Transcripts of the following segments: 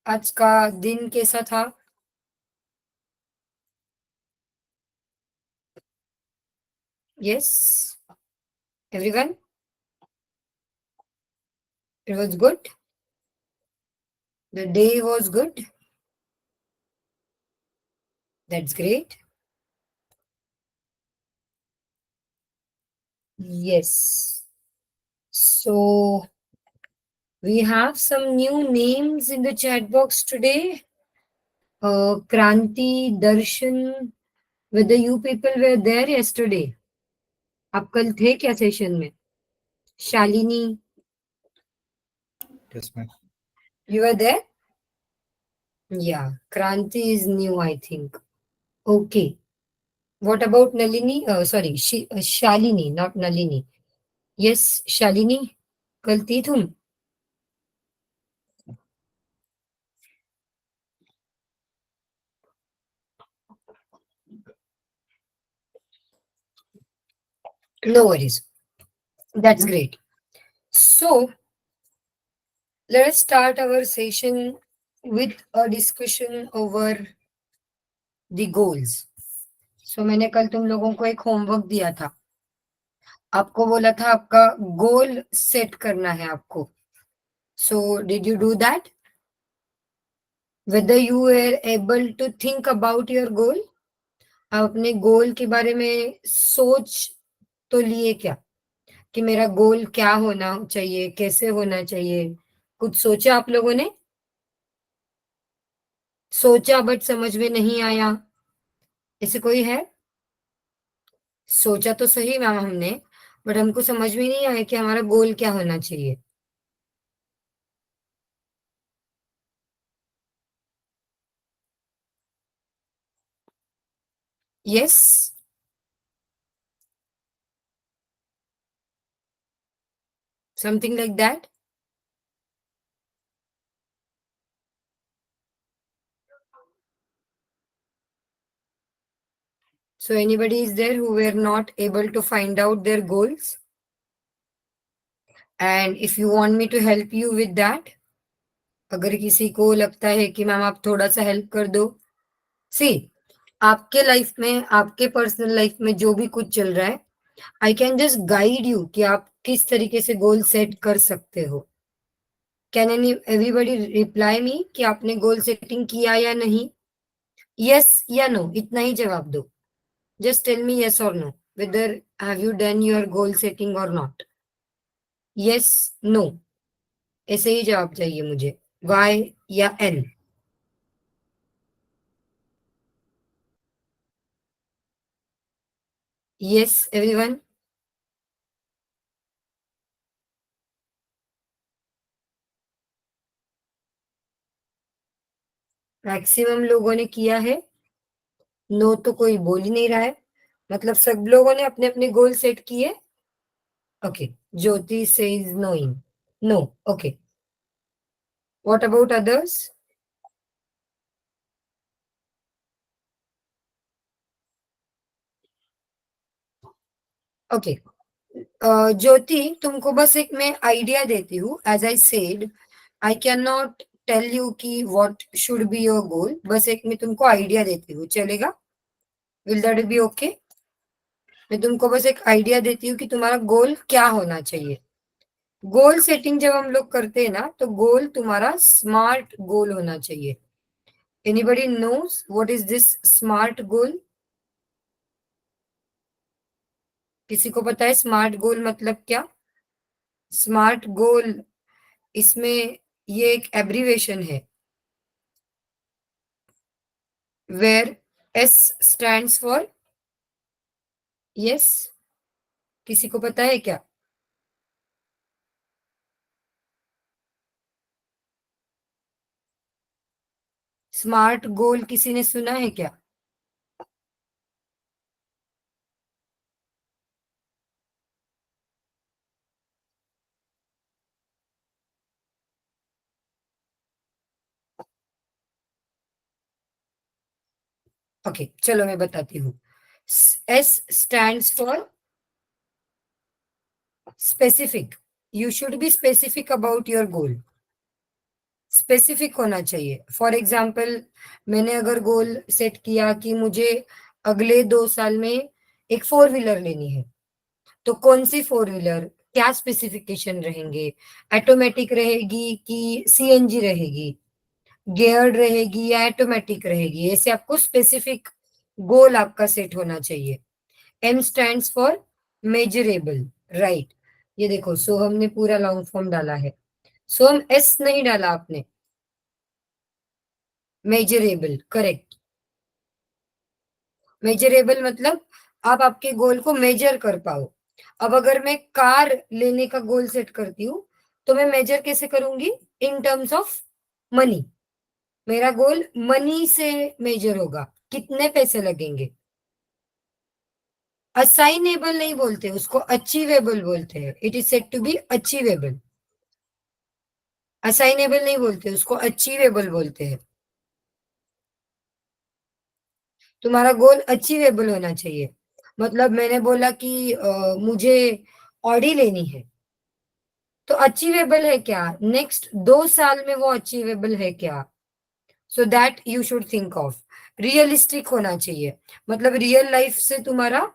आज का दिन कैसा था? Yes, everyone, it was good. The day was good. That's great. Yes. So we have some new names in the chat box today. Kranti, Darshan, whether you people were there yesterday. आप कल थे क्या session में? Shalini, Yes, ma'am. you were there? Yeah, Kranti is new, I think. Okay. What about Nalini? Sorry, Shalini, not Nalini. Yes, Shalini, कल थी तुम? No worries. That's great. So, let us start our session with a discussion over the goals. So, मैंने कल तुम लोगों को एक homework दिया था. आपको बोला था आपका गोल सेट करना है आपको. So, did you do that? Whether you were able to think about your goal? आप अपने गोल के बारे में सोच तो लिए क्या कि मेरा गोल क्या होना चाहिए, कैसे होना चाहिए? कुछ सोचा आप लोगों ने? सोचा बट समझ में नहीं आया, ऐसे कोई है? सोचा तो सही मैम हमने, बट हमको समझ में नहीं आया कि हमारा गोल क्या होना चाहिए. Yes, something like that. So anybody is there who were not able to find out their goals? And if you want me to help you with that, अगर किसी को लगता है कि मैम आप थोड़ा सा हेल्प कर दो. सी, आपके लाइफ में, आपके पर्सनल लाइफ में जो भी कुछ चल रहा है, I can just guide you कि आप किस तरीके से गोल सेट कर सकते हो. कैन एवरीबडी रिप्लाई मी कि आपने गोल सेटिंग किया या नहीं? यस या नो, इतना ही जवाब दो. Just tell me yes or no, whether have you done your goal setting or not. Yes, no, ऐसे ही जवाब चाहिए मुझे. वाई या एन? Yes everyone. मैक्सिमम लोगों ने किया है. नो तो कोई बोल ही नहीं रहा है, मतलब सब लोगों ने अपने अपने गोल सेट किए. Okay, Jyoti says knowing. No. Okay, what about others? Okay, Jyoti, तुमको बस एक मैं आइडिया देती हूँ. As I said, I can not tell you कि what should be your goal. बस एक मैं तुमको आइडिया देती हूँ, चलेगा? Will that be okay? मैं तुमको बस एक आइडिया देती हूँ कि तुम्हारा गोल क्या होना चाहिए. गोल सेटिंग जब हम लोग करते हैं ना, तो गोल तुम्हारा स्मार्ट गोल होना चाहिए. Anybody knows what is this smart गोल? किसी को पता है स्मार्ट गोल मतलब क्या? स्मार्ट गोल, इसमें ये एक एब्रीवेशन है, where S stands for. Yes, किसी को पता है क्या? स्मार्ट गोल किसी ने सुना है क्या? ओके, चलो मैं बताती हूँ. S stands for specific. You should be specific about your goal. Specific होना चाहिए। फॉर एग्जाम्पल, मैंने अगर गोल सेट किया कि मुझे अगले 2 साल में एक फोर व्हीलर लेनी है, तो कौन सी फोर व्हीलर, क्या स्पेसिफिकेशन रहेंगे, ऑटोमेटिक रहेगी कि सीएनजी रहेगी, गियर्ड रहेगी या ऑटोमेटिक रहेगी, ऐसे आपको स्पेसिफिक गोल आपका सेट होना चाहिए। M stands for measurable, right. ये देखो, सोहम ने पूरा लॉन्ग फॉर्म डाला है। सोहम एस नहीं डाला आपने, मेजरेबल, करेक्ट। मेजरेबल मतलब आप आपके गोल को मेजर कर पाओ। अब अगर मैं कार लेने का गोल सेट करती हूँ, तो मैं मेजर कैसे करूंगी? इन टर्म्स ऑफ मनी। मेरा गोल मनी से मेजर होगा, कितने पैसे लगेंगे। असाइनेबल नहीं बोलते उसको, अचीवेबल बोलते हैं। It is said to be achievable. Assignable नहीं बोलते उसको, अचीवेबल बोलते हैं। तुम्हारा गोल अचीवेबल होना चाहिए। मतलब मैंने बोला कि मुझे ऑडी लेनी है, तो अचीवेबल है क्या? नेक्स्ट 2 साल में वो अचीवेबल है क्या? So that you should think of. Realistic होना चाहिए, मतलब रियल लाइफ से तुम्हारा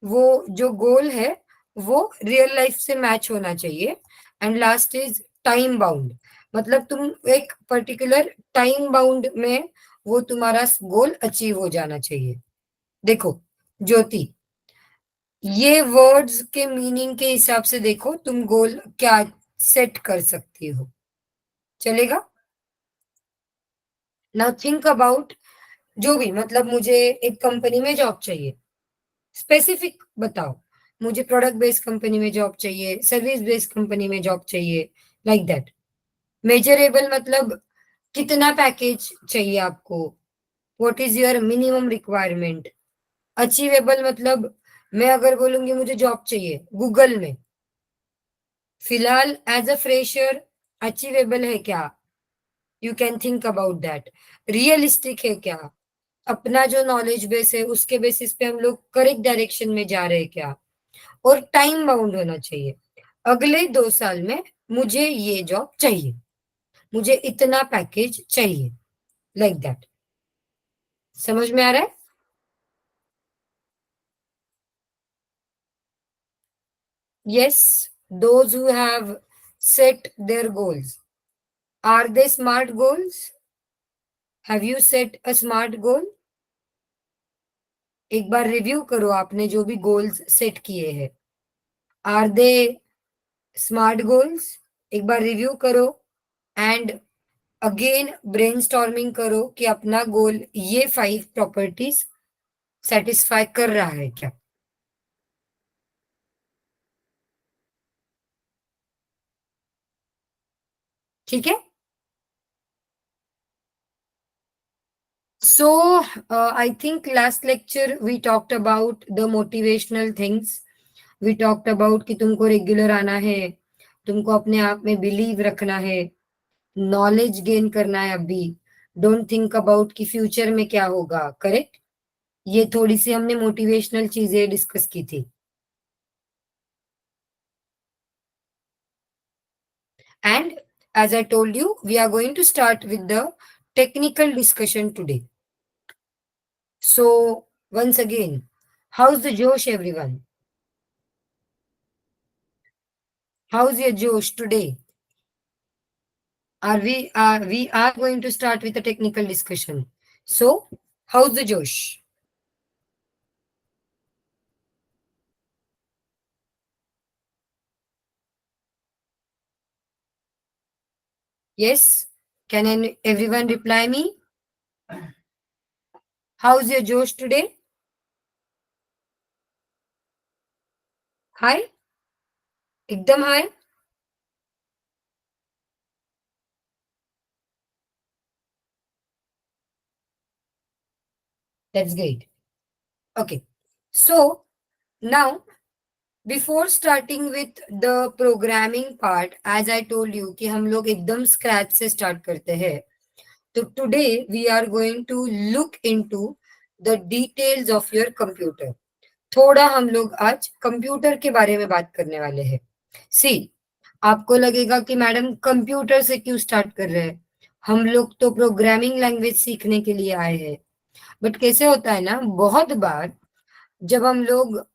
वो जो गोल है वो रियल लाइफ से मैच होना चाहिए। And last is time bound, मतलब तुम एक पर्टिकुलर टाइम बाउंड में वो तुम्हारा गोल अचीव हो जाना चाहिए। देखो ज्योति, ये वर्ड्स के मीनिंग के हिसाब से देखो तुम गोल क्या सेट कर सकती हो, चलेगा? नाउ थिंक अबाउट, जो भी, मतलब मुझे एक कंपनी में जॉब चाहिए, स्पेसिफिक बताओ। मुझे प्रोडक्ट बेस्ड कंपनी में जॉब चाहिए, सर्विस बेस्ड कंपनी में जॉब चाहिए, लाइक दैट। मेजरेबल मतलब कितना पैकेज चाहिए आपको, what is your minimum requirement. Achievable मतलब मैं अगर बोलूंगी मुझे जॉब चाहिए गूगल में, फिलहाल एज अ फ्रेशर, अचीवेबल है क्या? You can think about that. Realistic है क्या? अपना जो नॉलेज बेस है उसके बेसिस पे हम लोग करेक्ट डायरेक्शन में जा रहे हैं क्या? और टाइम बाउंड होना चाहिए। अगले 2 साल में मुझे ये जॉब चाहिए, मुझे इतना पैकेज चाहिए, लाइक दैट। समझ में आ रहा है? Yes, those who have set their goals, are they smart goals? Have you set a smart goal? एक बार रिव्यू करो आपने जो भी गोल्स सेट किए हैं, आर दे स्मार्ट गोल्स? एक बार रिव्यू करो एंड अगेन ब्रेनस्टॉर्मिंग करो कि अपना गोल ये 5 प्रॉपर्टीज सेटिस्फाई कर रहा है क्या। ठीक है? So I think last lecture we talked about the motivational things. We talked about कि तुमको रेगुलर आना है, तुमको अपने आप में बिलीव रखना है, नॉलेज गेन करना है अभी, डोंट थिंक अबाउट कि फ्यूचर में क्या होगा, करेक्ट? ये थोड़ी सी हमने मोटिवेशनल चीजें डिस्कस की थी। And as I told you, we are going to start with the technical discussion today. So, once again, how's the Josh, everyone? How's your Josh today? We are going to start with a technical discussion. So, how's the Josh? Yes? Can everyone reply me? How's your Josh today? Hi? एकदम hi? That's great. Okay. So, now before starting with the programming part, as I told you कि हम लोग एकदम scratch से start करते हैं, तो today we are going to look into the details of your computer. थोड़ा हम लोग आज कंप्यूटर के बारे में बात करने वाले हैं। सी, आपको लगेगा कि मैडम कंप्यूटर से क्यों स्टार्ट कर रहे हैं? हम लोग तो प्रोग्रामिंग लैंग्वेज सीखने के लिए आए हैं। बट कैसे होता है ना, बहुत बार जब हम लोग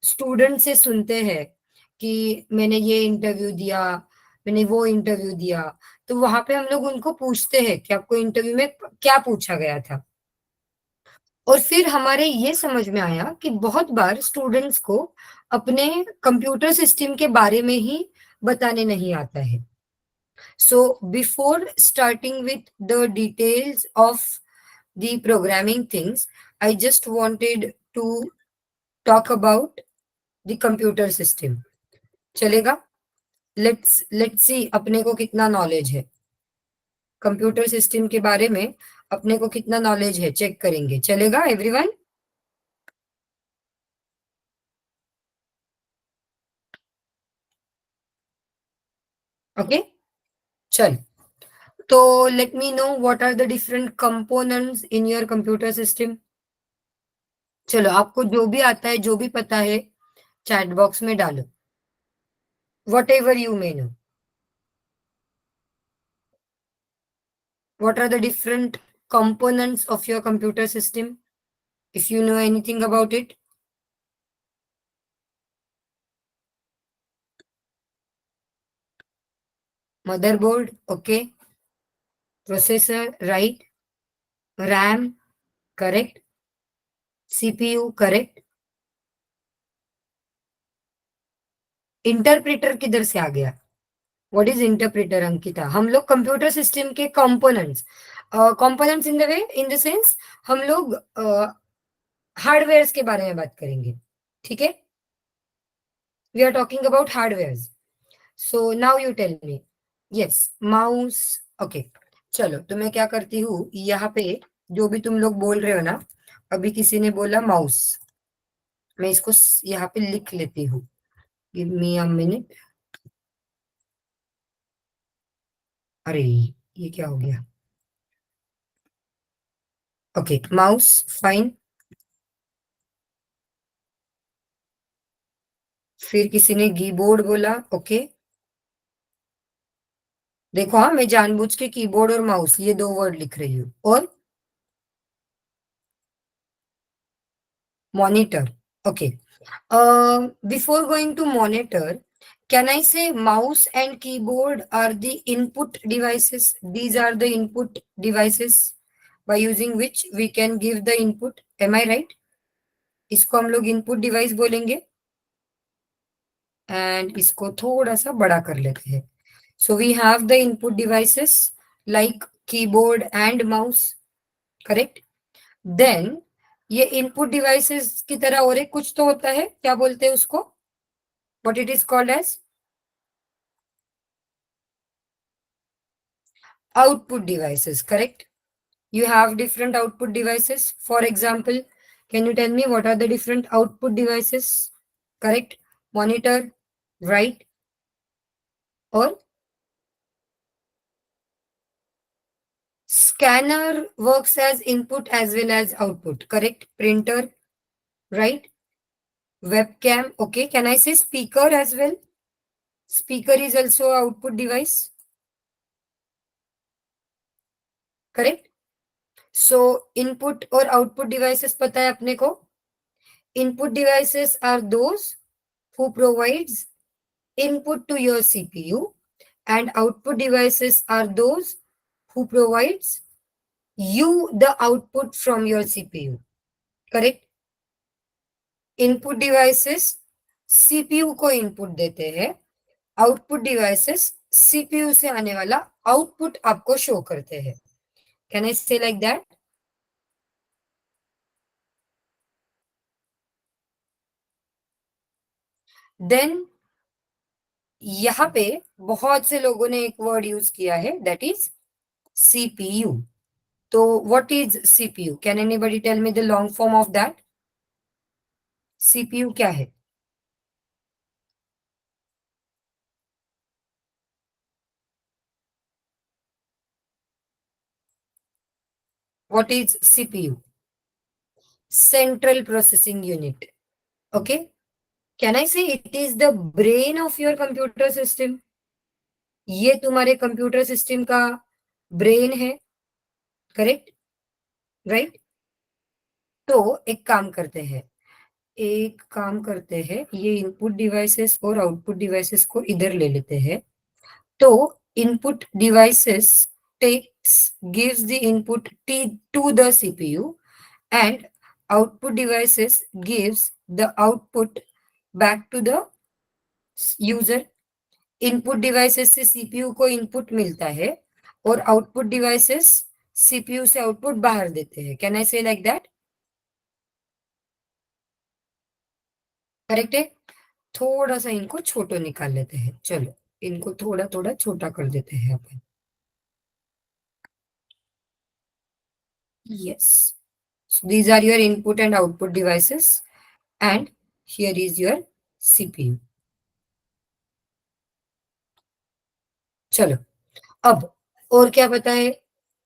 स्टूडेंट से सुनते हैं कि मैंने ये इंटरव्यू दिया, मैंने वो इंटरव्यू दिया, तो वहां पे हम लोग उनको पूछते हैं कि आपको इंटरव्यू में क्या पूछा गया था। और फिर हमारे ये समझ में आया कि बहुत बार स्टूडेंट्स को अपने कंप्यूटर सिस्टम के बारे में ही बताने नहीं आता है। So before starting with the details of the programming things, I just wanted to talk about the computer system. चलेगा? लेट्स सी अपने को कितना नॉलेज है कंप्यूटर सिस्टम के बारे में। अपने को कितना नॉलेज है चेक करेंगे। चलेगा एवरीवन? ओके, चल। तो let me know what are the different components in your computer system. चलो, आपको जो भी आता है, जो भी पता है, चैट बॉक्स में डालो, whatever you may know. What are the different components of your computer system? If you know anything about it. Motherboard, okay. Processor, right. RAM, correct. CPU, correct. Interpreter किधर से आ गया? What is interpreter Ankita? हम लोग computer system के components, components in the way, in the sense हम लोग hardware के बारे में बात करेंगे। ठीक है, we are talking about hardware. So now you tell me. Yes, mouse, okay. चलो, तो मैं क्या करती हूँ, यहाँ पे जो भी तुम लोग बोल रहे हो ना, अभी किसी ने बोला माउस, मैं इसको यहाँ पे लिख लेती हूँ। Give me a minute. अरे, ये क्या हो गया? Okay, mouse, fine. फिर किसी ने कीबोर्ड बोला, ओके। देखो, हाँ, मैं जानबूझ के कीबोर्ड और माउस ये दो वर्ड लिख रही हूँ। और monitor, okay. Before going to monitor, can I say mouse and keyboard are the input devices? These are the input devices by using which we can give the input. Am I right? इसको हम लोग input device बोलेंगे। And इसको थोड़ा सा बड़ा कर लेते हैं। So we have the input devices like keyboard and mouse, correct? Then ये input devices की तरह और एक कुछ तो होता है, क्या बोलते हैं उसको? What it is called as? Output devices, correct? You have different output devices. For example, can you tell me what are the different output devices? Correct? Monitor, right? Or scanner works as input as well as output, correct? Printer, right? Webcam, okay. Can I say speaker as well? Speaker is also output device, correct? So input or output devices पता है अपने को? Input devices are those who provides input to your CPU, and output devices are those who provides you the output from your CPU, correct? Input devices CPU को input देते हैं, output devices CPU से आने वाला output आपको show करते हैं। Can I say like that? Then यहाँ पे बहुत से लोगों ने एक वर्ड यूज किया है, that is CPU. तो what is CPU? Can anybody tell me the long form of that? CPU क्या है? What is CPU? Central Processing Unit. Okay. Can I say it is the brain of your computer system? ये तुम्हारे computer system का brain है, correct, right. तो एक काम करते हैं, ये इनपुट डिवाइसेस और आउटपुट डिवाइसेस को इधर ले लेते हैं। तो input devices takes gives the input t to the CPU, and output devices gives the output back to the user। Input devices से सीपीयू को इनपुट मिलता है और आउटपुट डिवाइसेस सीपीयू से आउटपुट बाहर देते हैं। Can I say like that? Correct है। थोड़ा सा इनको छोटो निकाल लेते हैं, चलो इनको थोड़ा थोड़ा छोटा कर देते हैं अपन। Yes. So these are your input and output devices, and here is your CPU. चलो, अब और क्या पता है?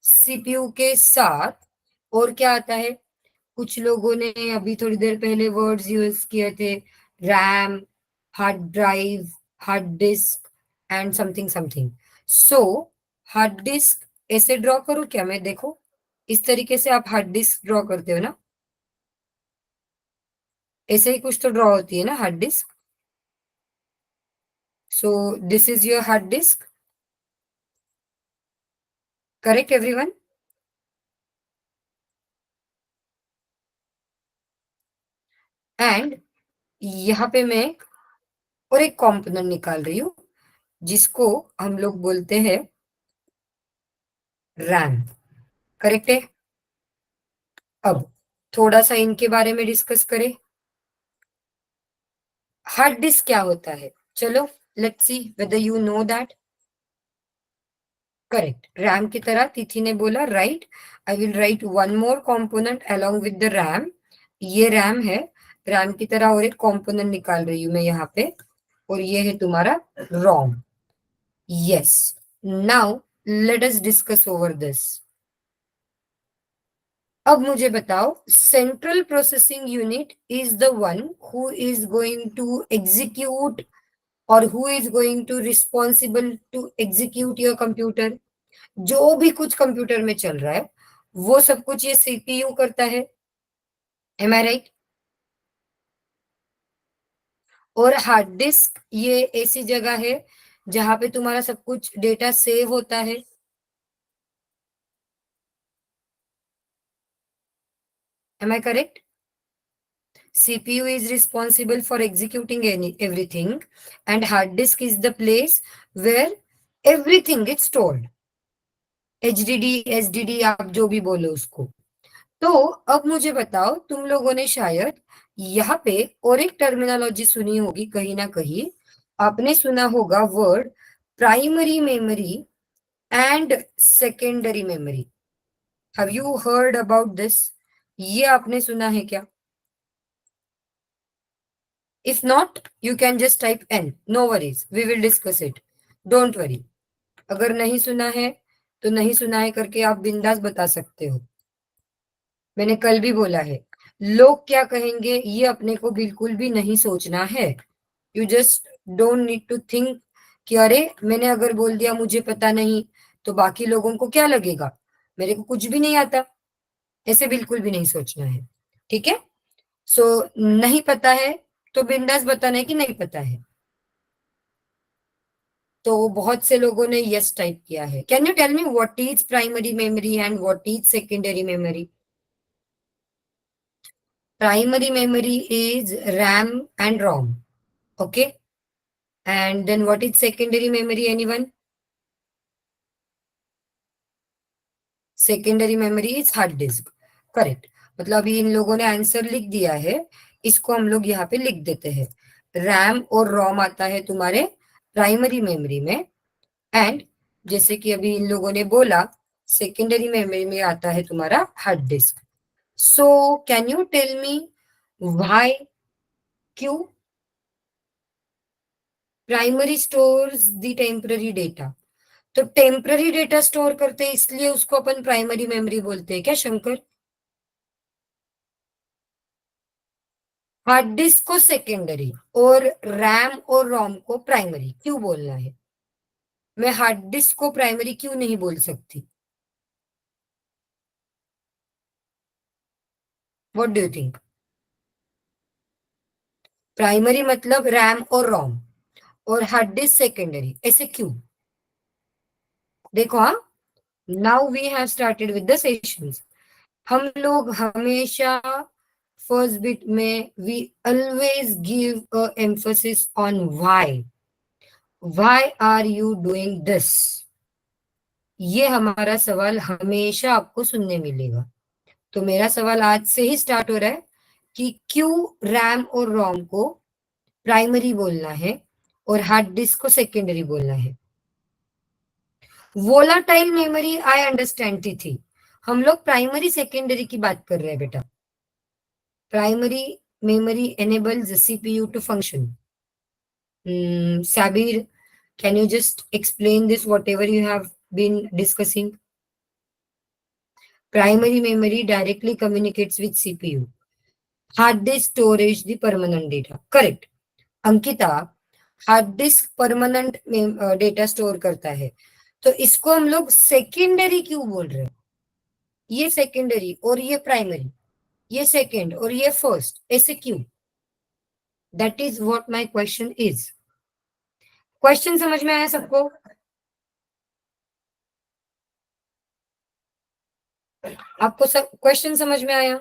सीपीयू के साथ और क्या आता है? कुछ लोगों ने अभी थोड़ी देर पहले वर्ड्स यूज किए थे, RAM, hard drive, hard disk and something something. So hard disk ऐसे ड्रॉ करूं क्या मैं? देखो, इस तरीके से आप हार्ड डिस्क ड्रॉ करते हो ना, ऐसे ही कुछ तो ड्रॉ होती है ना hard disk. So this is your hard disk, correct everyone? And यहाँ पे मैं और एक कॉम्पोनेंट निकाल रही हूँ जिसको हम लोग बोलते हैं रैम, करेक्ट है। अब थोड़ा सा इनके बारे में डिस्कस करें। हार्ड डिस्क क्या होता है? चलो, let's see whether you know that. Correct, RAM की तरह तिथि ने बोला, right. I will write one more component along with the RAM. ये रैम है, रैम की तरह और एक कंपोनेंट निकाल रही हूं मैं यहाँ पे, और ये है तुम्हारा ROM. Yes, now let us discuss over this. अब मुझे बताओ, central processing unit is the one who is going to execute और who is going to responsible to execute your computer. जो भी कुछ कंप्यूटर में चल रहा है वो सब कुछ ये सीपीयू करता है। Am I right? और हार्ड डिस्क ये ऐसी जगह है जहां पे तुम्हारा सब कुछ डेटा सेव होता है। Am I correct? CPU is responsible for executing everything, and hard disk is the place where everything gets stored। HDD, SDD, आप जो भी बोलो उसको। तो अब मुझे बताओ, तुम लोगों ने शायद यहाँ पे और एक टर्मिनोलॉजी सुनी होगी कहीं ना कहीं। आपने सुना होगा word primary memory and secondary memory. Have you heard about this? ये आपने सुना है क्या? If not, you can just type N. No worries. We will discuss it. Don't worry. अगर नहीं सुना है तो नहीं सुना है करके आप बिंदास बता सकते हो। मैंने कल भी बोला है, लोग क्या कहेंगे ये अपने को बिल्कुल भी नहीं सोचना है। You just don't need to think कि अरे मैंने अगर बोल दिया मुझे पता नहीं तो बाकी लोगों को क्या लगेगा, मेरे को कुछ भी नहीं आता। ऐसे बिल्कुल भी नहीं सोचना है, ठीक है? सो नहीं पता है तो बिंदास बताना है कि नहीं पता है। तो बहुत से लोगों ने यस टाइप किया है। Can you tell me what is primary memory and what is secondary memory? Primary memory is RAM and ROM, okay. And then what is secondary memory, anyone? Secondary memory is hard disk, correct. मतलब अभी इन लोगों ने answer लिख दिया है, इसको हम लोग यहाँ पे लिख देते हैं। रैम और रोम आता है तुम्हारे प्राइमरी मेमोरी में, एंड जैसे कि अभी इन लोगों ने बोला सेकेंडरी मेमोरी में आता है तुम्हारा hard disk. So can you tell me why, क्यों? Primary stores the temporary data. तो टेम्पररी डेटा स्टोर करते हैं इसलिए उसको अपन प्राइमरी मेमोरी बोलते हैं क्या शंकर? हार्ड डिस्क को सेकेंडरी और रैम और रोम को प्राइमरी क्यों बोलना है? मैं हार्ड डिस्क को प्राइमरी क्यों नहीं बोल सकती? What do you think? Primary मतलब रैम और रोम, और हार्ड डिस्क सेकेंडरी, ऐसे क्यों? देखो, हाँ, now we have started with the sessions. हम लोग हमेशा फर्स्ट बिट में we always give a emphasis on why are you doing this. ये हमारा सवाल हमेशा आपको सुनने मिलेगा। तो मेरा सवाल आज से ही स्टार्ट हो रहा है कि क्यों रैम और रोम को प्राइमरी बोलना है और हार्ड डिस्क को सेकेंडरी बोलना है। वोलाटाइल मेमोरी आई अंडरस्टैंड थी, हम लोग प्राइमरी सेकेंडरी की बात कर रहे हैं बेटा। Primary memory enables the CPU to function. Sabir, can you just explain this, whatever you have been discussing? Primary memory directly communicates with CPU. Hard disk storage the permanent data. Correct. Ankita, hard disk permanent data store करता है, तो इसको हम लोग secondary क्यों बोल रहे हैं? ये सेकेंडरी और ये प्राइमरी, ये सेकेंड और ये फर्स्ट, ऐसे क्यों? That is what my question is. Question समझ में आया सबको? आपको सब क्वेश्चन समझ में आया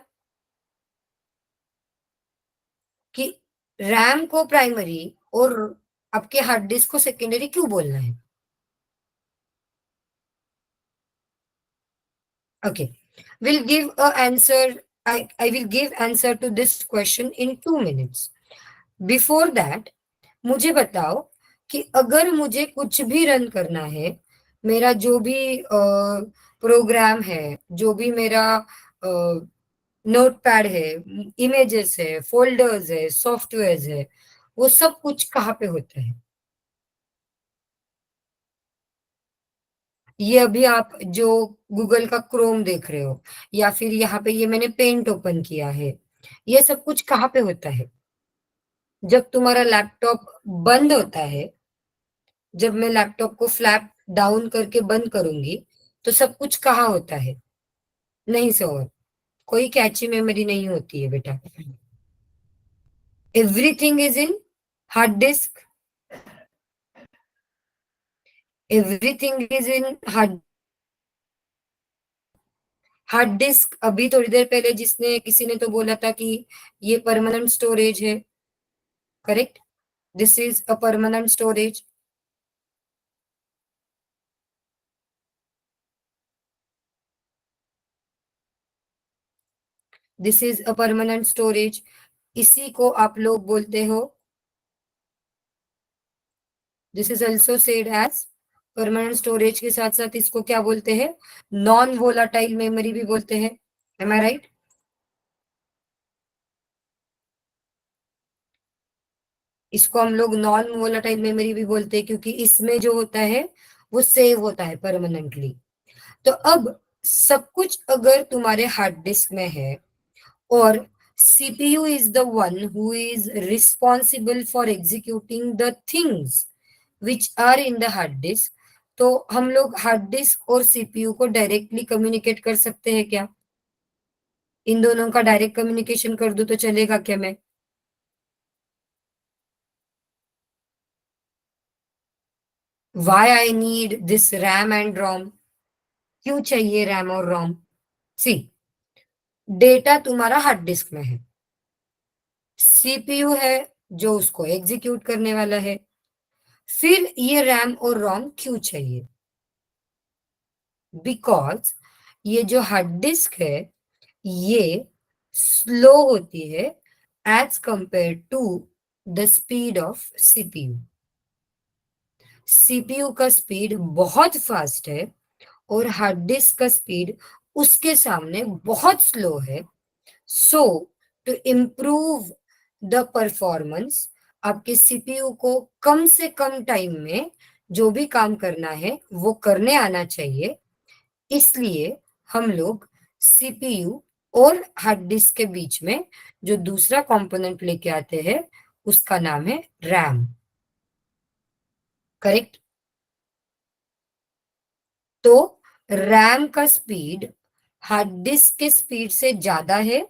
कि रैम को प्राइमरी और आपके हार्ड डिस्क को सेकेंडरी क्यों बोलना है? Okay, will give a answer, I will give answer to this question in 2 minutes. Before that मुझे बताओ कि अगर मुझे कुछ भी रन करना है, मेरा जो भी प्रोग्राम है, जो भी मेरा नोट पैड है, इमेजेस है, फोल्डर्स है, सॉफ्टवेयर है, वो सब कुछ कहाँ पे होता है? ये अभी आप जो गूगल का क्रोम देख रहे हो, या फिर यहाँ पे ये मैंने पेंट ओपन किया है, ये सब कुछ कहाँ पे होता है? जब तुम्हारा लैपटॉप बंद होता है, जब मैं लैपटॉप को फ्लैप डाउन करके बंद करूंगी, तो सब कुछ कहाँ होता है? नहीं सर, कोई कैची मेमोरी नहीं होती है बेटा। Everything is in hard disk, everything is in hard hard disk. अभी थोड़ी देर पहले जिसने किसी ने तो बोला था कि ये परमानेंट स्टोरेज है। Correct, this is a permanent storage. This is a permanent storage. इसी को आप लोग बोलते हो, this is also said as permanent storage. के साथ साथ इसको क्या बोलते हैं? नॉन वोलाटाइल मेमोरी भी बोलते हैं। M I right? इसको हम लोग नॉन वोलाटाइल मेमोरी भी बोलते हैं क्योंकि इसमें जो होता है वो सेव होता है परमानेंटली। तो अब सब कुछ अगर तुम्हारे हार्ड डिस्क में है और CPU is the one who is responsible for executing the things which are in the hard disk, तो हम लोग हार्ड डिस्क और CPU को डायरेक्टली कम्युनिकेट कर सकते हैं क्या? इन दोनों का डायरेक्ट कम्युनिकेशन कर दूं तो चलेगा क्या? मैं why I need this RAM and ROM? क्यों चाहिए रैम और रोम? सी, डेटा तुम्हारा हार्ड डिस्क में है, CPU है जो उसको एग्जीक्यूट करने वाला है, फिर ये रैम और रोम क्यों चाहिए? बिकॉज ये जो हार्ड डिस्क है ये स्लो होती है as compare to the speed of CPU। CPU का स्पीड बहुत फास्ट है और हार्ड डिस्क का स्पीड उसके सामने बहुत स्लो है। सो टू इम्प्रूव द परफॉर्मेंस, आपके CPU को कम से कम टाइम में जो भी काम करना है वो करने आना चाहिए। इसलिए हम लोग CPU और हार्ड डिस्क के बीच में जो दूसरा कंपोनेंट लेके आते हैं उसका नाम है रैम। करेक्ट? तो रैम का स्पीड हार्ड डिस्क के स्पीड से ज्यादा है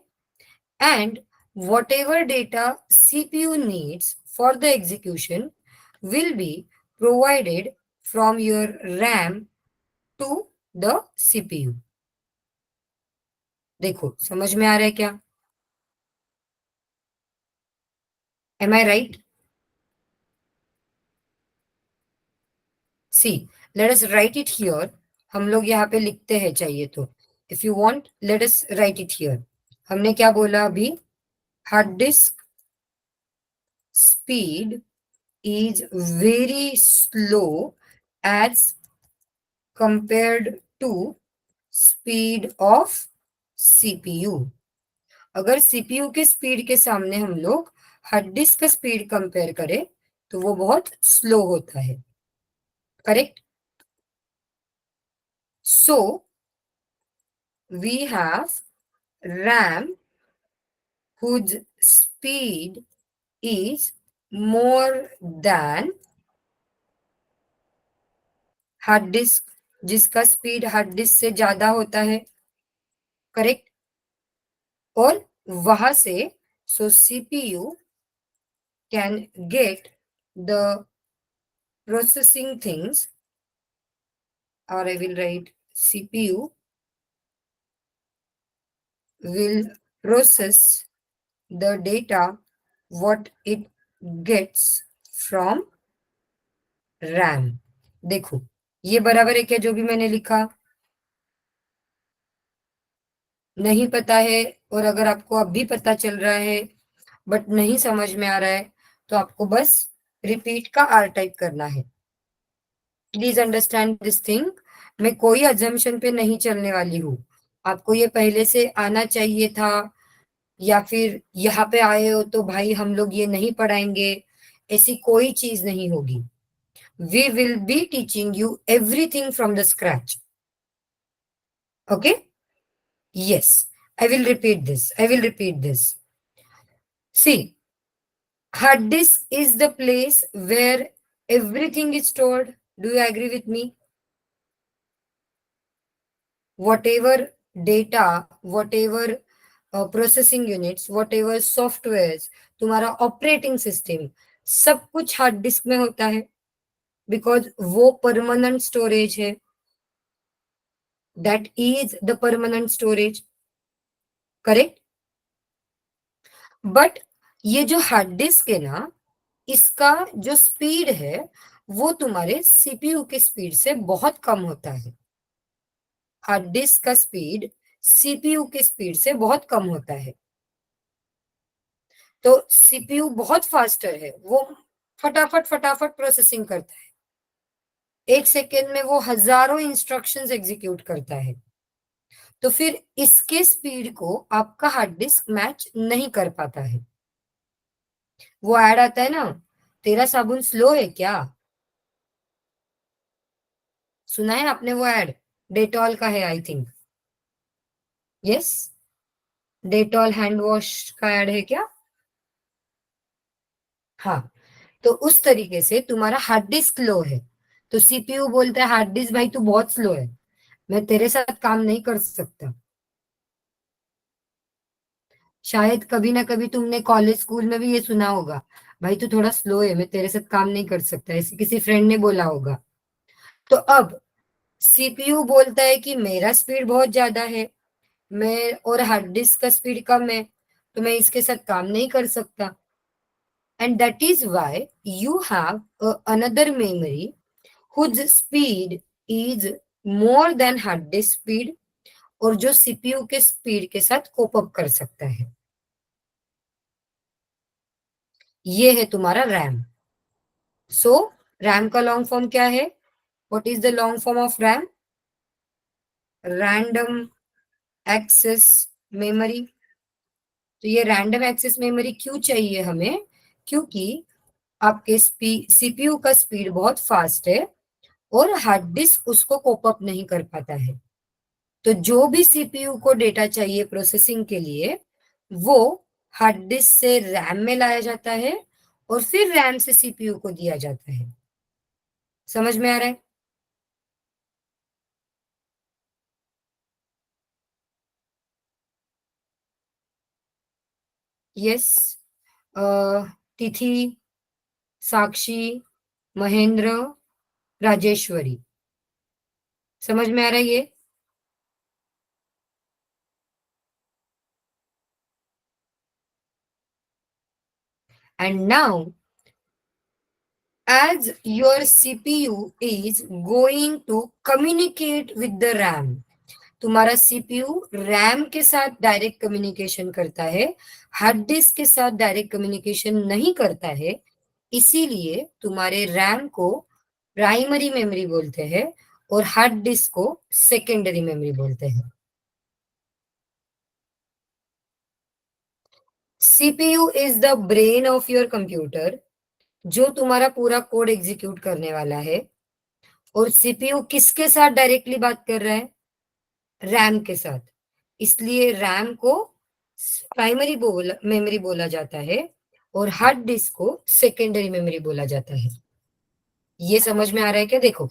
and whatever data CPU needs for the execution will be provided from your RAM to the CPU. देखो समझ में आ रहा है क्या? Am I right? See, let us write it here. हम लोग यहाँ पे लिखते हैं चाहिए तो. If you want, let us write it here. हमने क्या बोला अभी? Hard disk speed is very slow as compared to speed of CPU. अगर CPU के स्पीड के सामने हम लोग हार्ड डिस्क का स्पीड कंपेयर करें तो वो बहुत स्लो होता है. Correct? So we have RAM whose speed is more than hard disk, जिसका स्पीड हार्ड डिस्क से ज्यादा होता है. करेक्ट? और वहां से so CPU can get the processing things, or I will write CPU will process the data what it gets from RAM. देखो ये बराबर है क्या जो भी मैंने लिखा? नहीं पता है, और अगर आपको अब भी पता चल रहा है बट नहीं समझ में आ रहा है तो आपको बस रिपीट का आर टाइप करना है. Please understand this thing. मैं कोई अजम्पशन पे नहीं चलने वाली हूँ. आपको ये पहले से आना चाहिए था, या फिर यहाँ पे आए हो तो भाई हम लोग ये नहीं पढ़ाएंगे, ऐसी कोई चीज नहीं होगी. We will be teaching you everything from the scratch. Okay? Yes, I will repeat this. I will repeat this. See, hard disk is the place where everything is stored. Do you agree with me? Whatever data, whatever processing units, what ever software, तुम्हारा operating system, सब कुछ hard disk में होता है, because वो permanent storage है. That is the permanent storage. Correct? But ये जो हार्ड डिस्क है ना, इसका जो स्पीड है वो तुम्हारे सीपीयू के स्पीड से बहुत कम होता है. हार्ड डिस्क का स्पीड सीपीयू के स्पीड से बहुत कम होता है. तो सीपीयू बहुत फास्टर है, वो फटाफट फटाफट प्रोसेसिंग करता है. एक सेकेंड में वो हजारों इंस्ट्रक्शंस एग्जीक्यूट करता है. तो फिर इसके स्पीड को आपका हार्ड डिस्क मैच नहीं कर पाता है. वो ऐड आता है ना, तेरा साबुन स्लो है क्या? सुना है आपने वो ऐड? डेटॉल का है I think. Yes, Dettol hand wash का ऐड है क्या? हाँ. तो उस तरीके से तुम्हारा हार्ड डिस्क लो है, तो सीपीयू बोलता है हार्ड डिस्क भाई तू बहुत स्लो है, मैं तेरे साथ काम नहीं कर सकता. शायद कभी ना कभी तुमने कॉलेज स्कूल में भी ये सुना होगा, भाई तू थोड़ा स्लो है, मैं तेरे साथ काम नहीं कर सकता, ऐसे किसी फ्रेंड ने बोला होगा. तो अब सीपीयू बोलता है कि मेरा स्पीड बहुत ज्यादा है, मैं और हार्ड डिस्क का स्पीड कम है, तो मैं इसके साथ काम नहीं कर सकता. And that is why you have another memory whose speed is more than hard disc speed, और जो सीपीयू के स्पीड के साथ कोप अप कर सकता है. ये है तुम्हारा रैम. सो रैम का लॉन्ग फॉर्म क्या है? What is the long form of RAM? Random access memory. तो ये रैंडम एक्सेस मेमोरी क्यों चाहिए हमें? क्योंकि आपके सीपीयू का स्पीड बहुत फास्ट है और हार्ड डिस्क उसको कोप अप नहीं कर पाता है. तो जो भी सीपीयू को डेटा चाहिए प्रोसेसिंग के लिए, वो हार्ड डिस्क से रैम में लाया जाता है और फिर रैम से सीपीयू को दिया जाता है. समझ में आ रहा है? यस, तिथि, साक्षी, महेंद्र, राजेश्वरी। समझ में आ रहा है ये? And now, as your CPU is going to communicate with the RAM, तुम्हारा सीपीयू रैम के साथ डायरेक्ट कम्युनिकेशन करता है, हार्ड डिस्क के साथ डायरेक्ट कम्युनिकेशन नहीं करता है। इसीलिए तुम्हारे रैम को प्राइमरी मेमोरी बोलते हैं और हार्ड डिस्क को सेकेंडरी मेमोरी बोलते हैं। CPU is the brain of your computer, जो तुम्हारा पूरा कोड एग्जीक्यूट करने वाला है। और सीपीयू किसके साथ डायरेक्टली बात कर रहा है? रैम के साथ। इसलिए रैम को प्राइमरी मेमोरी बोला जाता है और हार्ड डिस्क को सेकेंडरी मेमोरी बोला जाता है। ये समझ में आ रहा है क्या? देखो,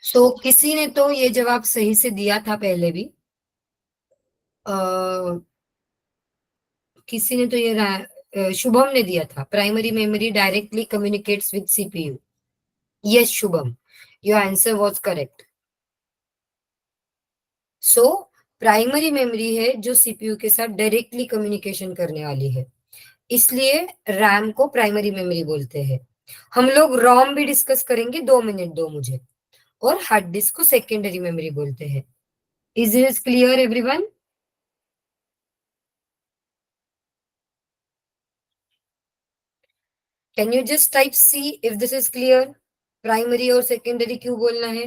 तो किसी ने तो ये जवाब सही से दिया था पहले भी। आ, किसी ने तो ये शुभम ने दिया था, primary memory directly communicates with CPU. Yes Shubham, your answer was correct. So primary memory है जो सीपीयू के साथ डायरेक्टली कम्युनिकेशन करने वाली है, इसलिए रैम को प्राइमरी मेमोरी बोलते हैं। हम लोग रोम भी डिस्कस करेंगे, 2 मिनट दो मुझे। और हार्ड डिस्क को सेकेंडरी मेमोरी बोलते हैं। Is this clear everyone? Can you just type see if this is clear? Primary और सेकेंडरी क्यों बोलना है?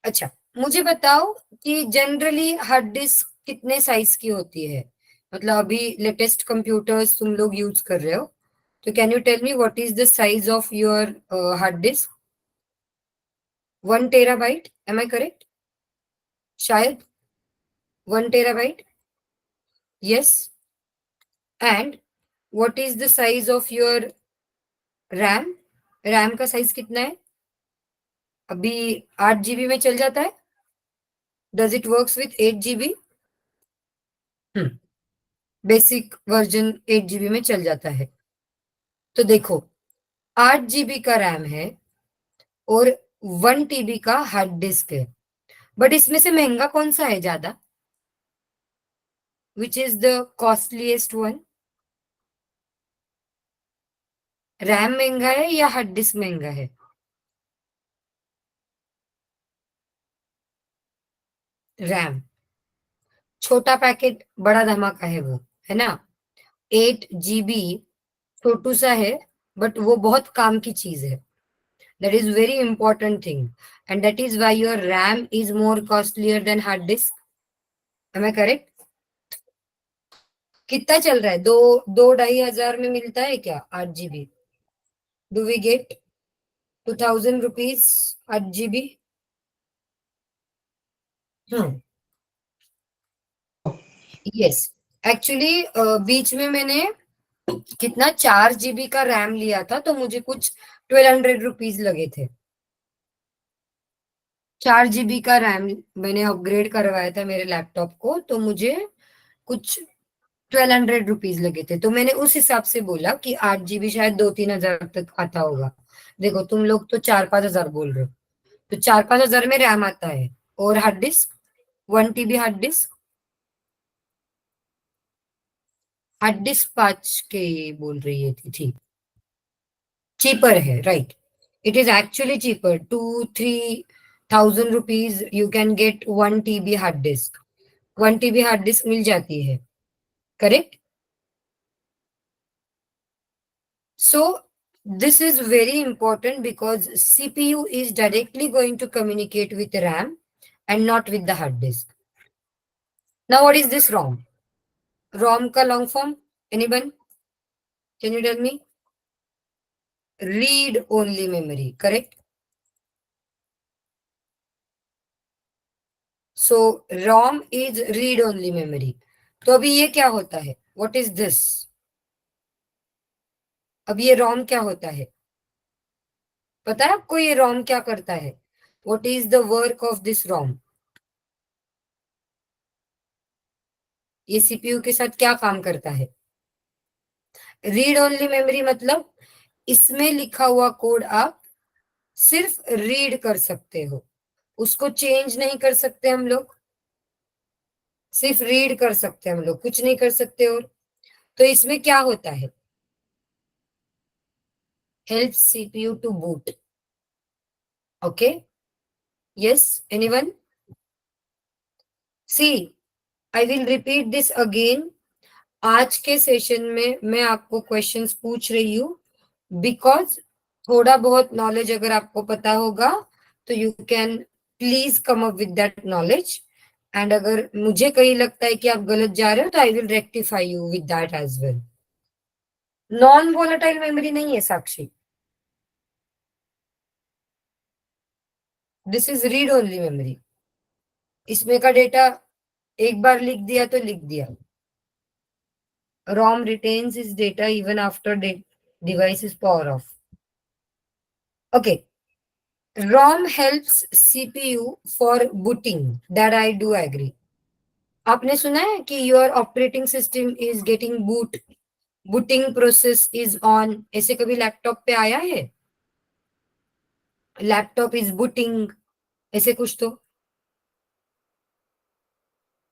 अच्छा, मुझे बताओ कि जनरली हार्ड डिस्क कितने साइज की होती है? मतलब अभी लेटेस्ट कंप्यूटर्स तुम लोग यूज कर रहे हो, तो can you tell me what is the size of your hard disk? 1 terabyte, am I correct? शायद 1 terabyte. Yes. And what is the size of your RAM? RAM का साइज कितना है? अभी 8 GB में चल जाता है? Does it works with 8 GB? Basic version 8 GB में चल जाता है। तो देखो, 8 GB का रैम है और 1 TB का हार्ड डिस्क है, बट इसमें से महंगा कौन सा है ज्यादा? Which is the costliest one? RAM महंगा है या हार्ड डिस्क महंगा है? रैम। छोटा पैकेट बड़ा धमाका है वो, है ना? 8 GB छोटू सा है, बट वो बहुत काम की चीज है। That is very important thing, and that is why your RAM is more costlier than hard disk. Am I correct? कितना चल रहा है? दो 2-2.5 हजार में मिलता है क्या 8 GB? Do we get 2000 rupees 8 GB? हाँ। यस, एक्चुअली बीच में मैंने कितना 4 GB का रैम लिया था, तो मुझे कुछ 1200 रुपीज लगे थे। 4 GB का रैम मैंने अपग्रेड करवाया था मेरे लैपटॉप को, तो मुझे कुछ 1200 रुपीज लगे थे। तो मैंने उस हिसाब से बोला कि 8 GB शायद 2-3 हजार तक आता होगा। देखो तुम लोग तो 4-5 हजार बोल रहे हो, तो 4-5 हजार में रैम आता है। और hard disk, 1 TB hard disk. Hard disk 5 के बोल रही है थी। चीपर है, right? It is actually cheaper, 2-3 thousand rupees you can get 1 TB hard disk. 1 TB hard disk मिल जाती है, correct? So this is very important because CPU is directly going to communicate with RAM and not with the hard disk. Now what is this ROM? ROM ka long form? Anyone? Can you tell me? Read only memory, correct? So ROM is read only memory. तो अभी ये क्या होता है, what is this? अब ये रोम क्या होता है, पता है आपको ये रोम क्या करता है? What is the work of this ROM? ये सीपीयू के साथ क्या काम करता है? रीड ओनली मेमोरी मतलब इसमें लिखा हुआ कोड आप सिर्फ रीड कर सकते हो, उसको चेंज नहीं कर सकते हम लोग, सिर्फ रीड कर सकते हैं हम लोग, कुछ नहीं कर सकते। और तो इसमें क्या होता है, help CPU to boot. Okay, yes, anyone? See, I will repeat this again. आज के सेशन में मैं आपको क्वेश्चंस पूछ रही हूँ, बिकॉज थोड़ा बहुत नॉलेज अगर आपको पता होगा तो you can please come up with that knowledge, and अगर मुझे कहीं लगता है कि आप गलत जा रहे हो तो I will rectify you with that as well. Non volatile memory नहीं है Sakshi, this is read only memory. इसमें का डेटा एक बार लिख दिया तो लिख दिया। ROM retains its data even after device is power off. Okay, ROM helps CPU for booting. That I do agree. आपने सुना है कि your operating system is getting booting process is on, ऐसे कभी लैपटॉप पे आया है? लैपटॉप इज बूटिंग, ऐसे कुछ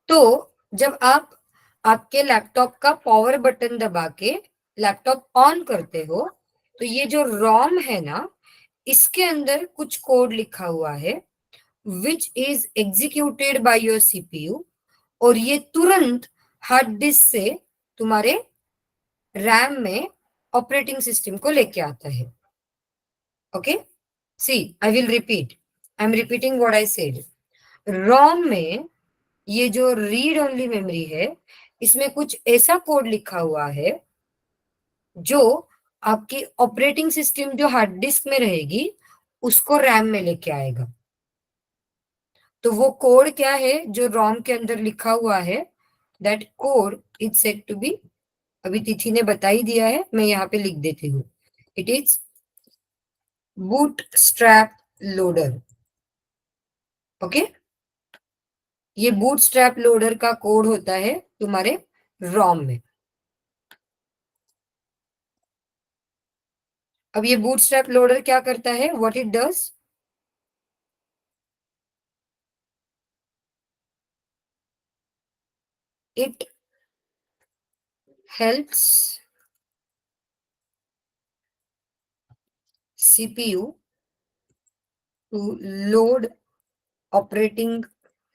तो जब आप आपके लैपटॉप का पावर बटन दबा के लैपटॉप ऑन करते हो तो ये जो रोम है ना, इसके अंदर कुछ कोड लिखा हुआ है which is executed by your CPU, और ये तुरंत हार्ड डिस्क से तुम्हारे रैम में ऑपरेटिंग सिस्टम को लेके आता है। Okay, see, I will repeat, I am repeating what I said. ROM में ये जो रीड ओनली मेमोरी है, इसमें कुछ ऐसा कोड लिखा हुआ है जो आपकी ऑपरेटिंग सिस्टम जो हार्ड डिस्क में रहेगी उसको रैम में लेके आएगा। तो वो कोड क्या है जो रोम के अंदर लिखा हुआ है, that code is said to be, अभी तिथि ने बता ही दिया है, मैं यहाँ पे लिख देती हूँ, it is boot strap loader. Okay, ये बूट स्ट्रैप लोडर का कोड होता है तुम्हारे रोम में। अब ये बूटस्ट्रैप लोडर क्या करता है, what it does? It helps CPU to load operating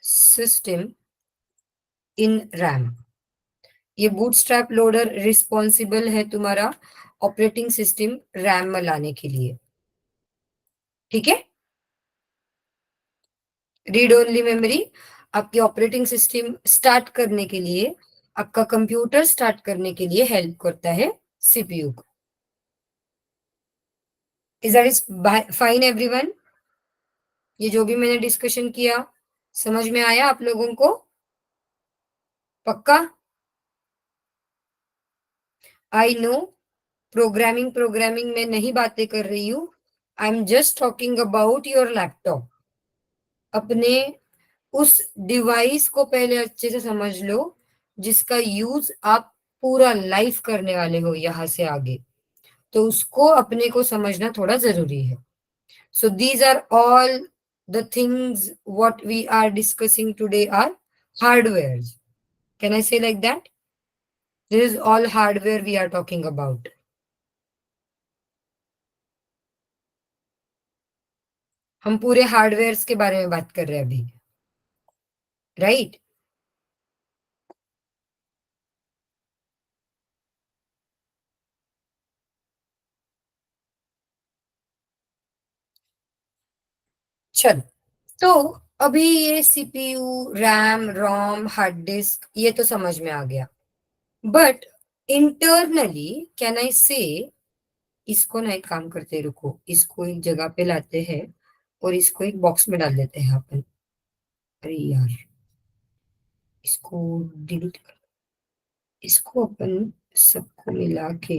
system in RAM. ये बूटस्ट्रैप लोडर रिस्पॉन्सिबल है तुम्हारा ऑपरेटिंग सिस्टम रैम में लाने के लिए। ठीक है, रीड ओनली मेमोरी आपकी ऑपरेटिंग सिस्टम स्टार्ट करने के लिए, आपका कंप्यूटर स्टार्ट करने के लिए हेल्प करता है सीपीयू को। Is that is fine everyone? ये जो भी मैंने डिस्कशन किया समझ में आया आप लोगों को? पक्का? आई नो प्रोग्रामिंग प्रोग्रामिंग में नहीं बातें कर रही हूं, I am just talking about your laptop. अपने उस डिवाइस को पहले अच्छे से समझ लो जिसका यूज आप पूरा लाइफ करने वाले हो यहां से आगे, तो उसको अपने को समझना थोड़ा जरूरी है। So these are all the things what we are discussing today are hardware. Can I say like that? This is all hardware we are talking about. हम पूरे हार्डवेयर के बारे में बात कर रहे हैं अभी, राइट? चलो, तो अभी ये सीपीयू, रैम, रोम, हार्ड डिस्क ये तो समझ में आ गया, बट इंटरनली कैन आई से, इसको ना एक काम करते, रुको, इसको एक जगह पे लाते हैं और इसको एक बॉक्स में डाल देते हैं अपन। अरे यार, इसको डिलीट कर, इसको अपन सबको मिला के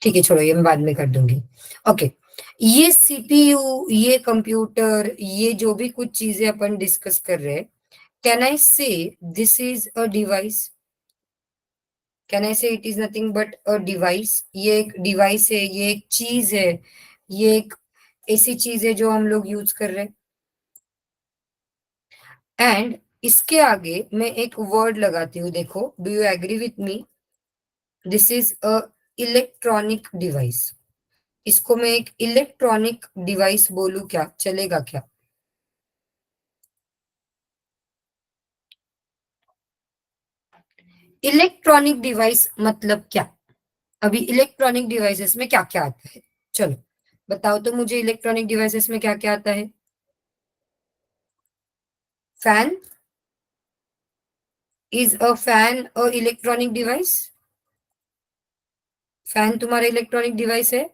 ठीक है, छोड़ो, ये मैं बाद में कर दूंगी। ओके, ये सीपीयू, ये कंप्यूटर, ये जो भी कुछ चीजें अपन डिस्कस कर रहे हैं, can I say this is a device? Can I say it is nothing but a device? ये एक डिवाइस है, ये एक चीज है, ये एक ऐसी चीज है जो हम लोग यूज कर रहे हैं। एंड इसके आगे मैं एक वर्ड लगाती हूँ, देखो, do you agree with me? This is a electronic device. इसको मैं एक इलेक्ट्रॉनिक डिवाइस बोलूं, क्या चलेगा क्या? इलेक्ट्रॉनिक डिवाइस मतलब क्या? अभी इलेक्ट्रॉनिक डिवाइसेस में क्या क्या आता है? चलो बताओ तो मुझे, इलेक्ट्रॉनिक डिवाइसेस में क्या क्या आता है? Fan? Is a fan a electronic device? Fan तुम्हारा इलेक्ट्रॉनिक डिवाइस है?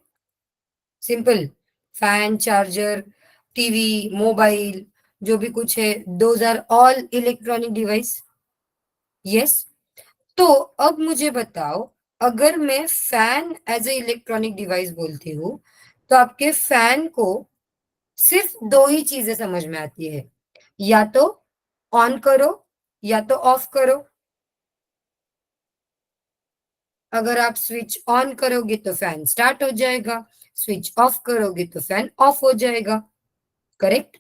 Simple. Fan, charger, TV, mobile, जो भी कुछ है, those are all electronic device. Yes. तो अब मुझे बताओ, अगर मैं fan as a electronic device बोलती हूँ, तो आपके फैन को सिर्फ दो ही चीजें समझ में आती है, या तो ऑन करो या तो ऑफ करो। अगर आप स्विच ऑन करोगे तो फैन स्टार्ट हो जाएगा, स्विच ऑफ करोगे तो फैन ऑफ हो जाएगा। करेक्ट?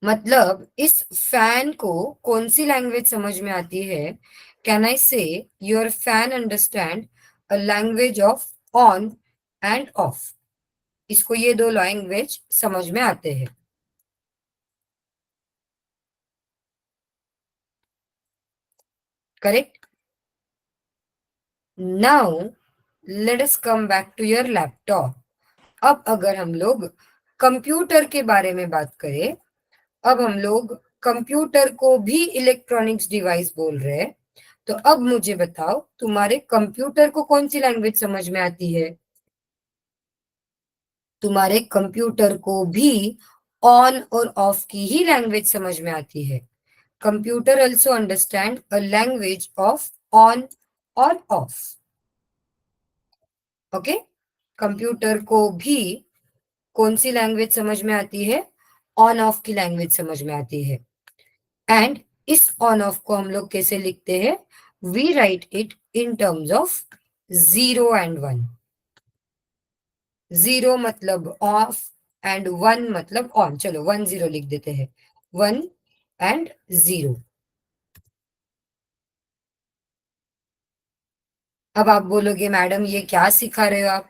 मतलब इस फैन को कौन सी लैंग्वेज समझ में आती है? Can I say your fan understand a language of on and off? इसको ये दो लैंग्वेज समझ में आते हैं। Correct? Now let us come back to your laptop. अब अगर हम लोग कंप्यूटर के बारे में बात करें, अब हम लोग कंप्यूटर को भी इलेक्ट्रॉनिक्स डिवाइस बोल रहे हैं, तो अब मुझे बताओ, तुम्हारे कंप्यूटर को कौन सी लैंग्वेज समझ में आती है? तुम्हारे कंप्यूटर को भी ऑन और ऑफ की ही लैंग्वेज समझ में आती है। Computer also understand a language of on और ऑफ। ओके, कंप्यूटर को भी कौन सी लैंग्वेज समझ में आती है? ऑन ऑफ की लैंग्वेज समझ में आती है। एंड इस ऑन ऑफ को हम लोग कैसे लिखते हैं? We write it in terms of zero and one. Zero मतलब ऑफ एंड वन मतलब ऑन। चलो 10 लिख देते हैं, 1 एंड 0। अब आप बोलोगे मैडम ये क्या सिखा रहे हो आप?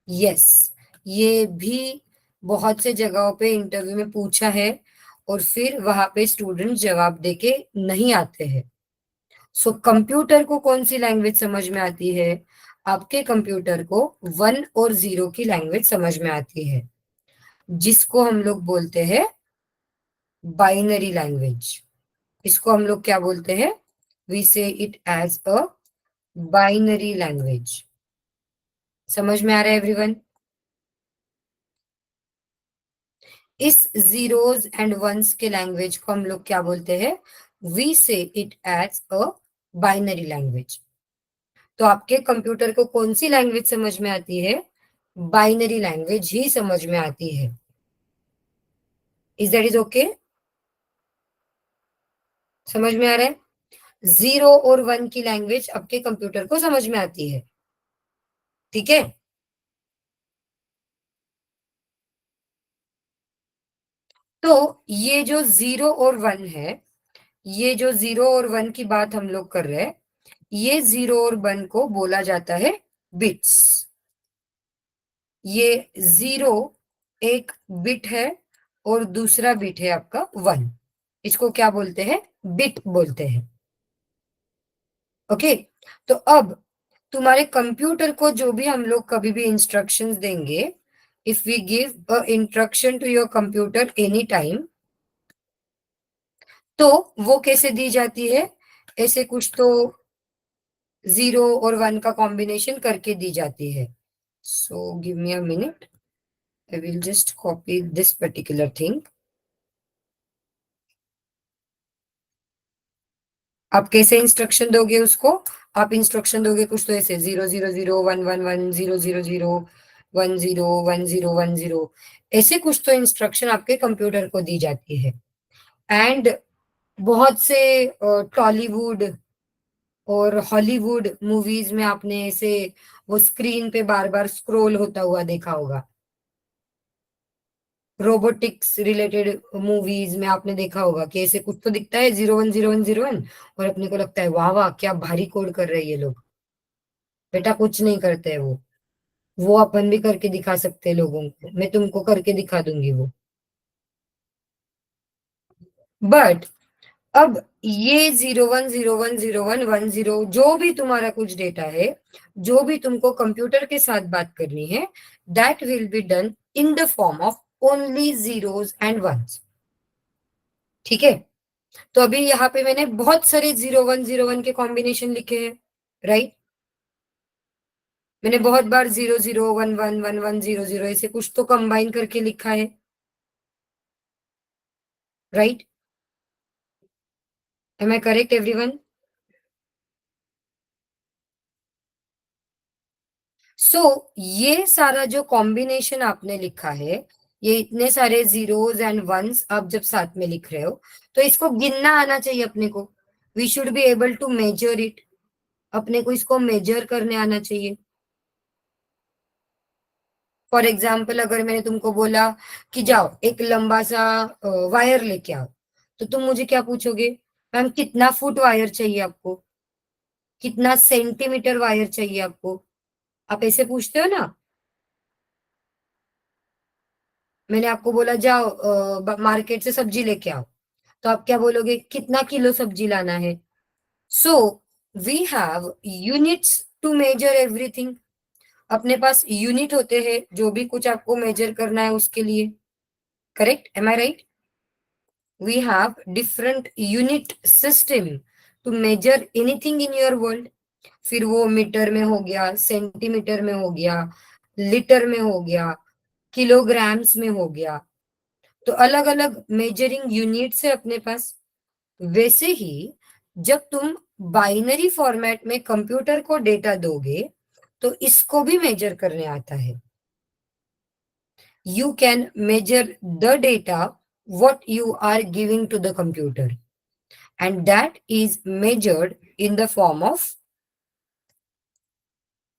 यस, ये भी बहुत से जगहों पे इंटरव्यू में पूछा है, और फिर वहां पे स्टूडेंट जवाब देके नहीं आते हैं। सो कंप्यूटर को कौन सी लैंग्वेज समझ में आती है? आपके कंप्यूटर को 1 और 0 की लैंग्वेज समझ में आती है, जिसको हम लोग बोलते हैं बाइनरी लैंग्वेज। इसको हम लोग क्या बोलते हैं? We say it as a binary language. समझ में आ रहा है एवरीवन? इस जीरोस एंड वंस के लैंग्वेज को हम लोग क्या बोलते हैं? We say it as a binary language. तो आपके कंप्यूटर को कौन सी लैंग्वेज समझ में आती है? बाइनरी लैंग्वेज ही समझ में आती है। Is that is okay? समझ में आ रहा है? 0 और 1 की लैंग्वेज आपके कंप्यूटर को समझ में आती है। ठीक है? तो ये जो 0 और 1 है, ये जो 0 और 1 की बात हम लोग कर रहे हैं, ये 0 और 1 को बोला जाता है बिट्स। ये 0 एक बिट है, और दूसरा बिट है आपका 1। इसको क्या बोलते हैं? बिट बोलते हैं। ओके, तो अब तुम्हारे कंप्यूटर को जो भी हम लोग कभी भी इंस्ट्रक्शंस देंगे, if we give a instruction to your computer any time, तो वो कैसे दी जाती है? ऐसे कुछ तो 0 और 1 का कॉम्बिनेशन करके दी जाती है। So give me a minute, I will just copy this particular thing. आप कैसे इंस्ट्रक्शन दोगे उसको? आप इंस्ट्रक्शन दोगे कुछ तो ऐसे 0 0 0 1 1 1 0 0 0 1 0 1 0 ऐसे कुछ तो इंस्ट्रक्शन आपके कंप्यूटर को दी जाती है। एंड बहुत से टॉलीवुड और हॉलीवुड मूवीज में आपने ऐसे वो स्क्रीन पे बार बार स्क्रॉल होता हुआ देखा होगा। रोबोटिक्स रिलेटेड मूवीज में आपने देखा होगा कि ऐसे कुछ तो दिखता है 0 1 0 1 0 1 और अपने को लगता है वाह वाह क्या भारी कोड कर रहे हैं ये लोग। बेटा कुछ नहीं करते हैं वो अपन भी करके दिखा सकते हैं लोगों को, मैं तुमको करके दिखा दूंगी वो। बट अब ये 0 1 0 1 0 1 1 0 जो भी तुम्हारा कुछ डेटा है, जो भी तुमको कंप्यूटर के साथ बात करनी है, that will be done in the form of only zeros and ones. ठीक है? तो अभी यहाँ पे मैंने बहुत सारे 0 1 0 1 के कॉम्बिनेशन लिखे हैं, राइट? मैंने बहुत बार 0 0 1 1 1 1 0 0 ऐसे कुछ तो कंबाइन करके लिखा है, right? Am I correct everyone? So ये सारा जो कॉम्बिनेशन आपने लिखा है, ये इतने सारे जीरोस एंड वंस आप जब साथ में लिख रहे हो, तो इसको गिनना आना चाहिए अपने को। We should be able to measure it. अपने को इसको मेजर करने आना चाहिए। फॉर एग्जाम्पल अगर मैंने तुमको बोला कि जाओ एक लंबा सा वायर लेके आओ, तो तुम मुझे क्या पूछोगे? मैम कितना फुट वायर चाहिए आपको? कितना सेंटीमीटर वायर चाहिए आपको? आप ऐसे पूछते हो ना। मैंने आपको बोला जाओ मार्केट से सब्जी लेके आओ, तो आप क्या बोलोगे? कितना किलो सब्जी लाना है? So we have units to measure everything. अपने पास यूनिट होते हैं जो भी कुछ आपको मेजर करना है उसके लिए। Correct? Am I right? We have different unit system to measure anything in your world. फिर वो मीटर में हो गया, सेंटीमीटर में हो गया, लीटर में हो गया, किलोग्राम्स में हो गया। तो अलग अलग मेजरिंग यूनिट्स है अपने पास। वैसे ही जब तुम बाइनरी फॉर्मेट में कंप्यूटर को डेटा दोगे, तो इसको भी मेजर करने आता है। You can measure the data what you are giving to the computer, and that is measured in the form of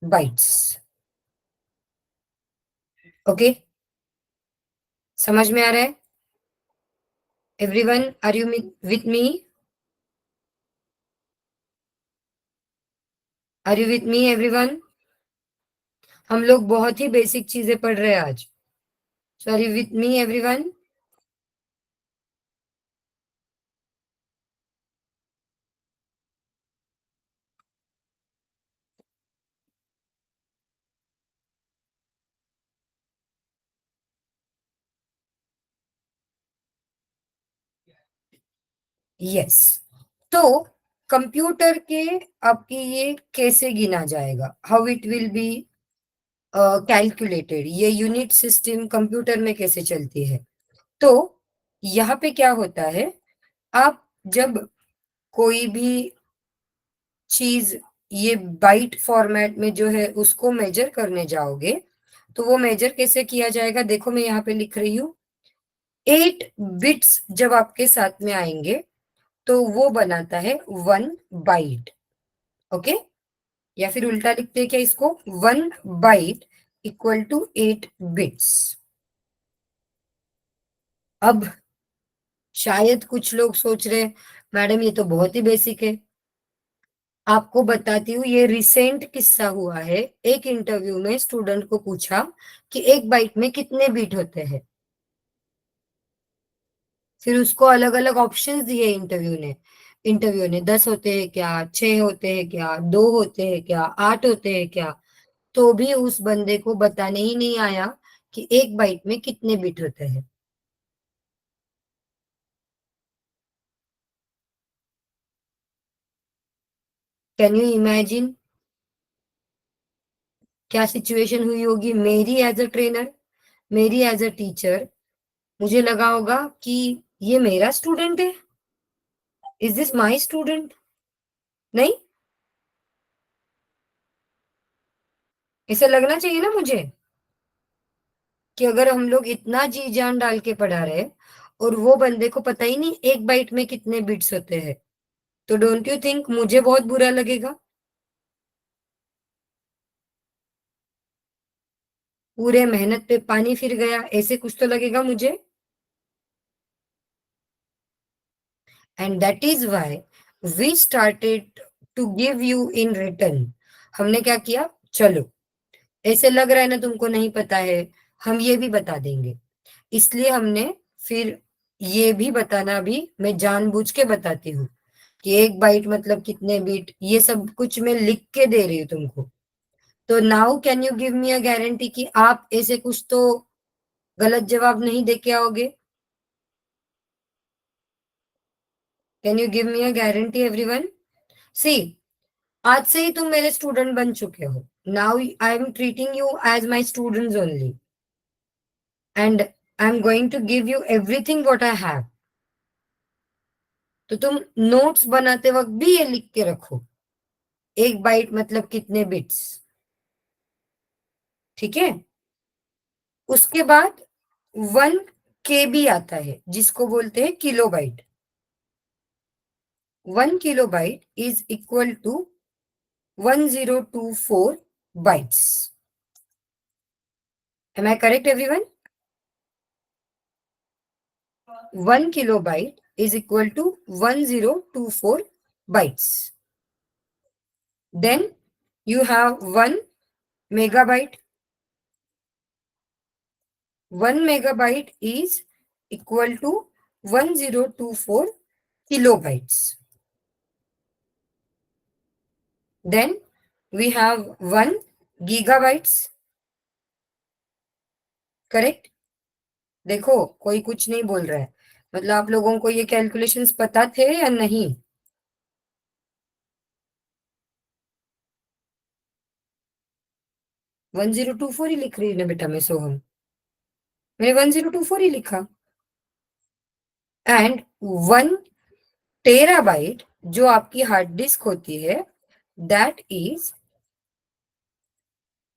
bytes. Okay, समझ में आ रहा है? Everyone, are you with me? Are you with me everyone? हम लोग बहुत ही basic चीजें पढ़ रहे हैं आज। So are you with me everyone? Yes. तो कंप्यूटर के आपकी ये कैसे गिना जाएगा? How it will be calculated? ये यूनिट सिस्टम कंप्यूटर में कैसे चलती है? तो यहाँ पे क्या होता है, आप जब कोई भी चीज ये बाइट फॉर्मेट में जो है उसको मेजर करने जाओगे, तो वो मेजर कैसे किया जाएगा? देखो मैं यहाँ पे लिख रही हूँ, 8 बिट्स जब आपके साथ में आएंगे तो वो बनाता है 1 बाइट। ओके? या फिर उल्टा लिखते हैं क्या इसको? 1 बाइट इक्वल टू 8 बिट्स। अब शायद कुछ लोग सोच रहे हैं मैडम ये तो बहुत ही बेसिक है। आपको बताती हूँ, ये रिसेंट किस्सा हुआ है। एक इंटरव्यू में स्टूडेंट को पूछा कि एक बाइट में कितने बीट होते हैं। फिर उसको अलग अलग ऑप्शंस दिए इंटरव्यू ने 10 होते हैं क्या, 6 होते हैं क्या, 2 होते हैं क्या, 8 होते हैं क्या? तो भी उस बंदे को बताने ही नहीं आया कि एक बाइट में कितने बीट होते हैं। कैन यू इमेजिन क्या सिचुएशन हुई होगी मेरी एज अ ट्रेनर, मेरी एज अ टीचर? मुझे लगा होगा कि ये मेरा स्टूडेंट है, इज दिस माई स्टूडेंट? नहीं, ऐसा लगना चाहिए ना मुझे कि अगर हम लोग इतना जी जान डाल के पढ़ा रहे और वो बंदे को पता ही नहीं एक बाइट में कितने बिट्स होते हैं, तो डोंट यू थिंक मुझे बहुत बुरा लगेगा? पूरे मेहनत पे पानी फिर गया, ऐसे कुछ तो लगेगा मुझे। And that is why we started to give you in return. हमने क्या किया, चलो ऐसे लग रहा है ना तुमको नहीं पता है, हम ये भी बता देंगे। इसलिए हमने फिर ये भी बताना भी मैं जानबूझ के बताती हूँ कि एक बाइट मतलब कितने बीट, ये सब कुछ मैं लिख के दे रही हूँ तुमको। तो now can you give me a guarantee कि आप ऐसे कुछ तो गलत जवाब नहीं दे के आओगे? Can you give me a guarantee everyone? See, आज से ही तुम मेरे स्टूडेंट बन चुके हो। Now I am treating you as my students only, and I am going to give you everything what I have. तो तुम नोट्स बनाते वक्त भी ये लिख के रखो, एक बाइट मतलब कितने बिट्स। ठीक है? उसके बाद 1 KB आता है जिसको बोलते हैं kilobyte. 1 kilobyte is equal to 1024 bytes. Am I correct everyone? 1 kilobyte is equal to 1024 bytes. Then you have 1 megabyte. 1 megabyte is equal to 1024 kilobytes. Then we have 1 gigabytes. Correct? देखो कोई कुछ नहीं बोल रहा है, मतलब आप लोगों को ये कैलकुलेशंस पता थे या नहीं? 1024 ही लिख रही है ना बेटा मैं, सोहम मैंने 1024 ही लिखा। एंड 1 TB जो आपकी हार्ड डिस्क होती है, that is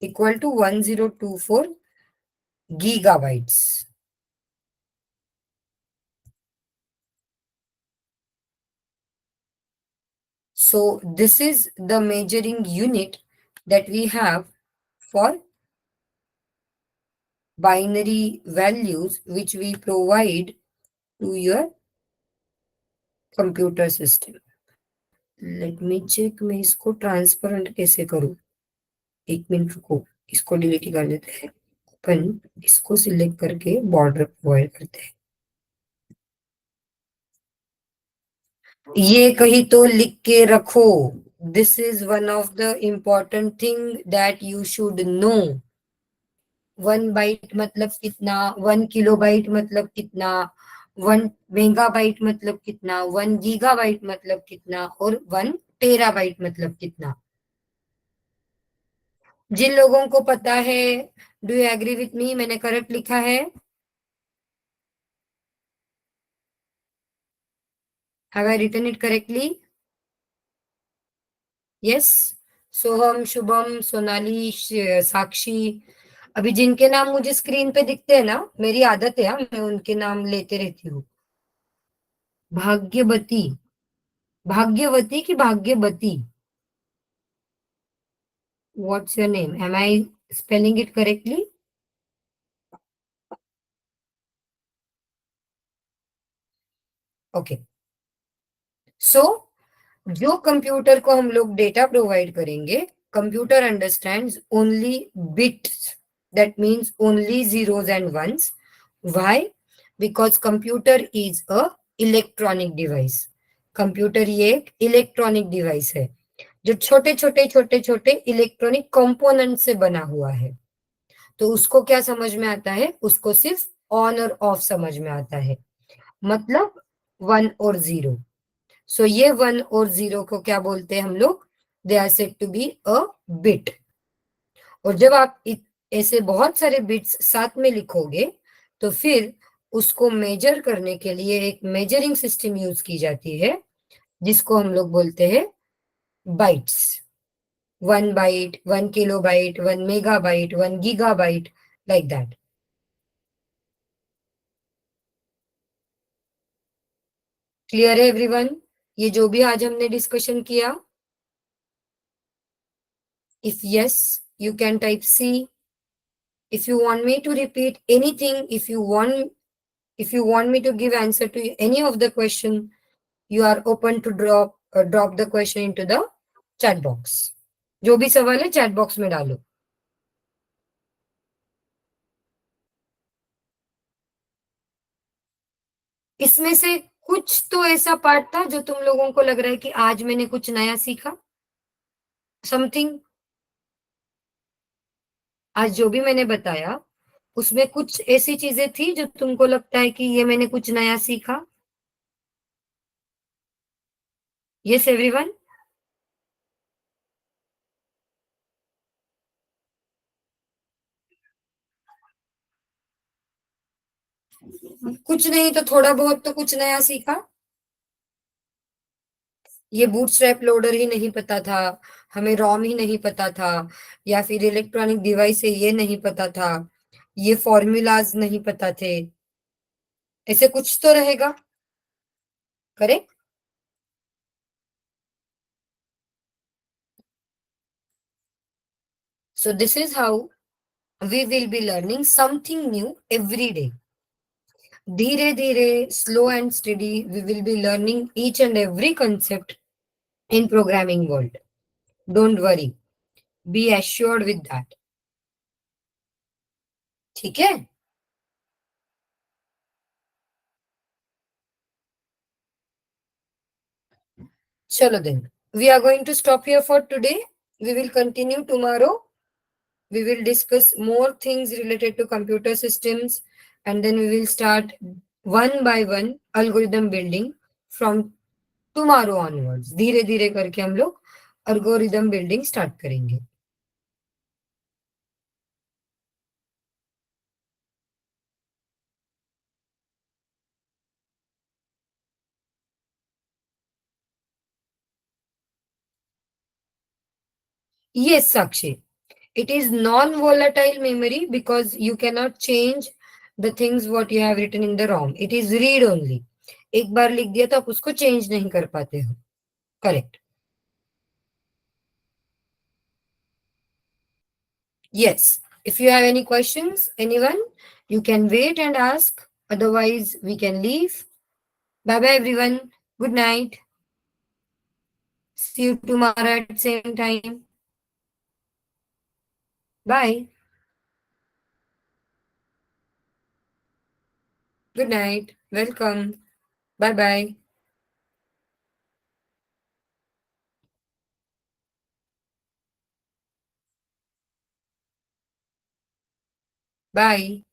equal to 1024 GB। So this is the measuring unit that we have for binary values which we provide to your computer system. Let me check मैं इसको transparent कैसे करूं। एक minute रुको, इसको delete कर देते हैं। अपन इसको सिलेक्ट करके बॉर्डर प्रोवाइड करते हैं। ये कहीं तो लिख के रखो। This is one of the important thing that you should know. 1 byte मतलब कितना, 1 किलोबाइट मतलब कितना, 1 मेगाबाइट मतलब कितना, 1 गीगाबाइट मतलब कितना, और 1 टेराबाइट मतलब कितना। जिन लोगों को पता है, do you agree with me, मैंने करेक्ट लिखा है? Have I written it correctly? Yes. Soham, Shubham, Sonali, Sakshi, अभी जिनके नाम मुझे स्क्रीन पे दिखते हैं ना, मेरी आदत है, हाँ, मैं उनके नाम लेते रहती हूँ। भाग्यवती, भाग्यवती की Bhagyavati? What's your name, am I spelling it correctly? Okay. So जो कंप्यूटर को हम लोग डेटा प्रोवाइड करेंगे, computer understands only bits, that means only zeros and ones. Why? Because computer is a electronic device. Computer ये एक electronic device है जो छोटे छोटे छोटे छोटे इलेक्ट्रॉनिक कंपोनेंट से बना हुआ है। तो उसको क्या समझ में आता है? उसको सिर्फ ऑन और ऑफ समझ में आता है, मतलब 1 और 0। सो ये 1 और 0 को क्या बोलते हैं हम लोग? They are said to be a bit. और जब आप ऐसे बहुत सारे बिट्स साथ में लिखोगे तो फिर उसको मेजर करने के लिए एक मेजरिंग सिस्टम यूज की जाती है जिसको हम लोग बोलते हैं bytes. 1 byte, 1 kilobyte, 1 megabyte, 1 gigabyte, like that. Clear है एवरीवन? ये जो भी आज हमने डिस्कशन किया, if yes you can type C. If you want me to repeat anything, if you want me to give answer to any of the question, you are open to drop the question into the chat box. जो भी सवाल है chat box में डालो. इसमें से कुछ तो ऐसा पार्ट था जो तुम लोगों को लग रहा है कि आज मैंने कुछ नया सीखा. समथिंग आज जो भी मैंने बताया उसमें कुछ ऐसी चीजें थी जो तुमको लगता है कि ये मैंने कुछ नया सीखा. Yes everyone? कुछ नहीं तो थोड़ा बहुत तो कुछ नया सीखा. ये बूटस्ट्रैप लोडर ही नहीं पता था, हमें रॉम ही नहीं पता था, या फिर इलेक्ट्रॉनिक डिवाइस है ये नहीं पता था, ये फॉर्मूलाज नहीं पता थे. ऐसे कुछ तो रहेगा. Correct. So this is how we will be learning something new every day. धीरे धीरे, slow and steady, we will be learning each and every concept in programming world. Don't worry, be assured with that. ठीक है. चलो then, we are going to stop here for today. We will continue tomorrow. We will discuss more things related to computer systems, and then we will start one by one algorithm building from tomorrow onwards. धीरे धीरे करके हम लोग algorithm building start करेंगे. Yes, Sakshi. It is non-volatile memory because you cannot change the things what you have written in the ROM. It is read only. एक बार लिख दिया तो आप उसको चेंज नहीं कर पाते हो. Correct. Yes. If you have any questions, anyone, you can wait and ask. Otherwise, we can leave. Bye bye, everyone. Good night. See you tomorrow at same time. Bye. Good night. Welcome. Bye bye. Bye.